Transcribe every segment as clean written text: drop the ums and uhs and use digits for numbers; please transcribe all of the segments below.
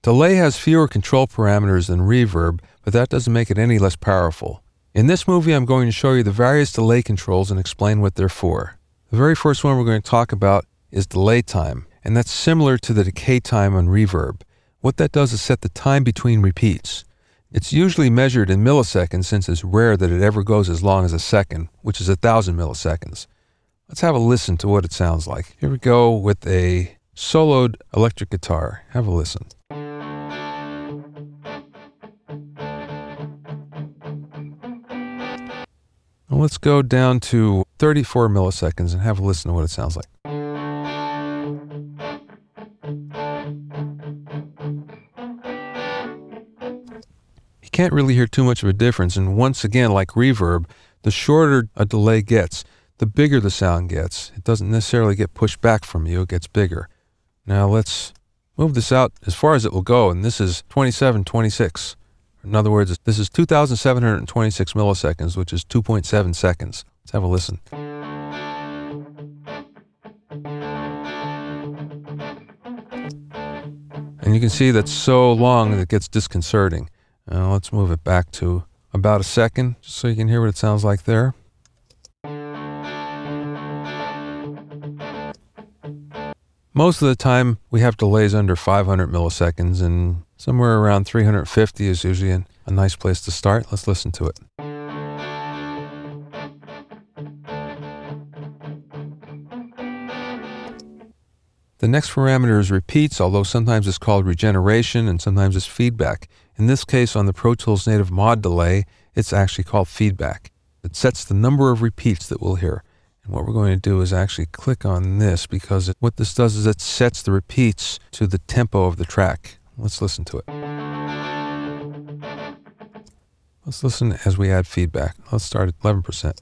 Delay has fewer control parameters than reverb, but that doesn't make it any less powerful. In this movie, I'm going to show you the various delay controls and explain what they're for. The very first one we're going to talk about is delay time, and that's similar to the decay time on reverb. What that does is set the time between repeats. It's usually measured in milliseconds since it's rare that it ever goes as long as a second, which is 1,000 milliseconds. Let's have a listen to what it sounds like. Here we go with a soloed electric guitar. Have a listen. Now let's go down to 34 milliseconds and have a listen to what it sounds like. You can't really hear too much of a difference, and once again, like reverb, the shorter a delay gets, the bigger the sound gets. It doesn't necessarily get pushed back from you, it gets bigger. Now let's move this out as far as it will go, and this is 2726. In other words, this is 2,726 milliseconds, which is 2.7 seconds. Let's have a listen. And you can see that's so long that it gets disconcerting. Now let's move it back to about a second, just so you can hear what it sounds like there. Most of the time, we have delays under 500 milliseconds, and somewhere around 350 is usually a nice place to start. Let's listen to it. The next parameter is repeats, although sometimes it's called regeneration and sometimes it's feedback. In this case, on the Pro Tools native mod delay, it's actually called feedback. It sets the number of repeats that we'll hear. And what we're going to do is actually click on this, because what this does is it sets the repeats to the tempo of the track. Let's listen to it. Let's listen as we add feedback. Let's start at 11%.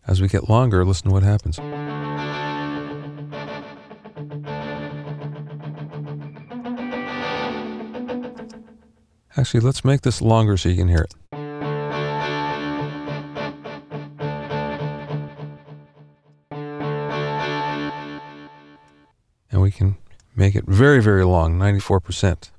As we get longer, listen to what happens. Actually, let's make this longer so you can hear it. And we can make it very, very long, 94%.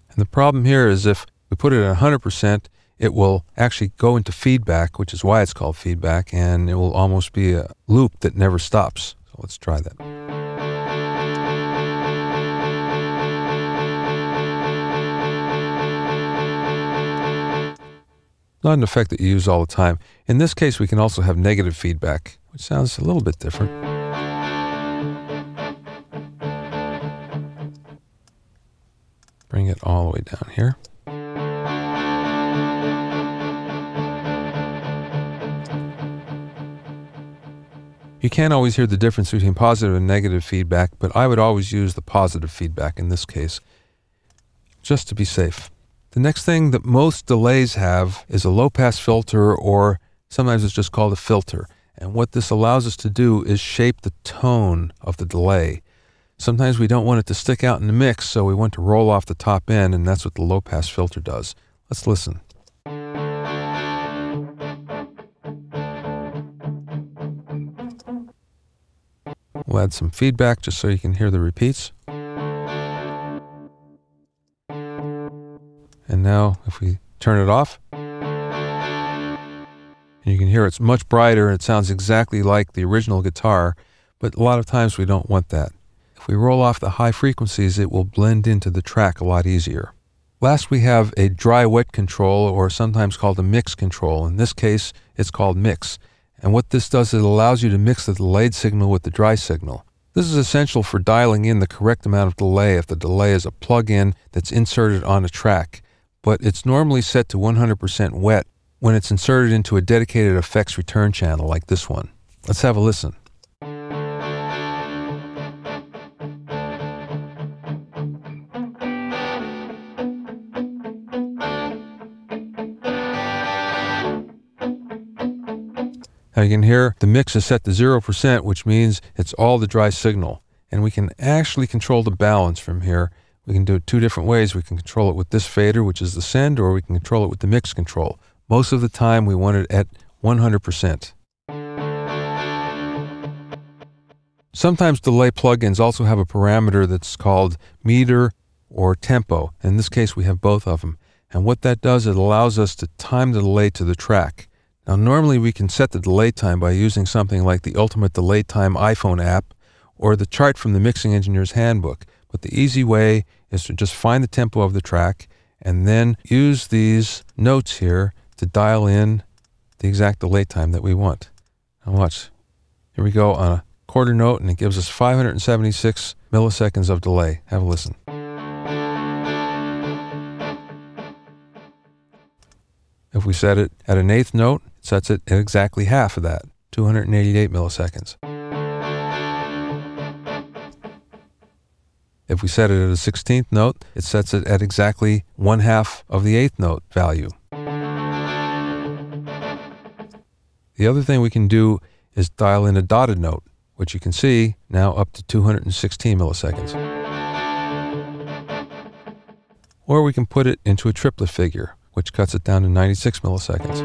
And the problem here is if we put it at 100%, it will actually go into feedback, which is why it's called feedback, and it will almost be a loop that never stops. So let's try that. Not an effect that you use all the time. In this case, we can also have negative feedback, which sounds a little bit different. Bring it all the way down here. You can't always hear the difference between positive and negative feedback, but I would always use the positive feedback in this case, just to be safe. The next thing that most delays have is a low-pass filter, or sometimes it's just called a filter. And what this allows us to do is shape the tone of the delay. Sometimes we don't want it to stick out in the mix, so we want to roll off the top end, and that's what the low-pass filter does. Let's listen. We'll add some feedback just so you can hear the repeats. And now if we turn it off, you can hear it's much brighter and it sounds exactly like the original guitar, but a lot of times we don't want that. If we roll off the high frequencies, it will blend into the track a lot easier. Last, we have a dry-wet control, or sometimes called a mix control. In this case, it's called mix. And what this does is it allows you to mix the delayed signal with the dry signal. This is essential for dialing in the correct amount of delay if the delay is a plug-in that's inserted on a track. But it's normally set to 100% wet when it's inserted into a dedicated effects return channel like this one. Let's have a listen. Now you can hear the mix is set to 0%, which means it's all the dry signal. And we can actually control the balance from here. We can do it two different ways. We can control it with this fader, which is the send, or we can control it with the mix control. Most of the time, we want it at 100%. Sometimes delay plugins also have a parameter that's called meter or tempo. In this case, we have both of them. And what that does, it allows us to time the delay to the track. Now, normally we can set the delay time by using something like the Ultimate Delay Time iPhone app or the chart from the Mixing Engineer's Handbook. But the easy way is to just find the tempo of the track and then use these notes here to dial in the exact delay time that we want. Now watch. Here we go on a quarter note, and it gives us 576 milliseconds of delay. Have a listen. If we set it at an eighth note, it sets it at exactly half of that, 288 milliseconds. If we set it at a 16th note, it sets it at exactly 1/2 of the eighth note value. The other thing we can do is dial in a dotted note, which you can see now up to 216 milliseconds. Or we can put it into a triplet figure, which cuts it down to 96 milliseconds.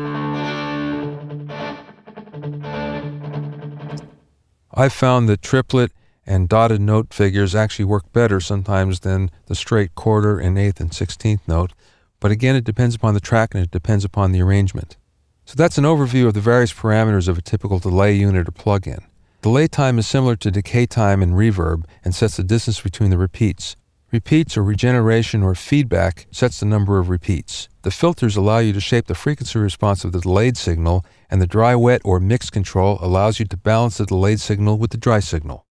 I've found that triplet and dotted note figures actually work better sometimes than the straight quarter and eighth and 16th note, but again, it depends upon the track and it depends upon the arrangement. So that's an overview of the various parameters of a typical delay unit or plugin. Delay time is similar to decay time and reverb and sets the distance between the repeats. Repeats or regeneration or feedback sets the number of repeats. The filters allow you to shape the frequency response of the delayed signal, and the dry-wet or mix control allows you to balance the delayed signal with the dry signal.